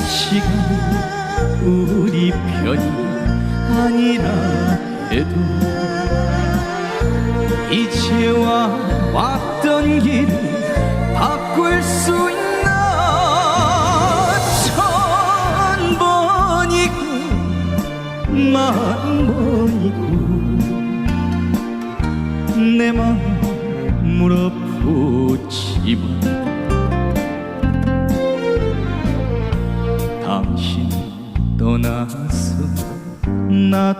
시간이 우리 편이 아니라 해도 이제와 왔던 길을 바꿀 수 있나. 1000번이고 10,000번이고 내 맘 물어보지만 당신 떠나서 나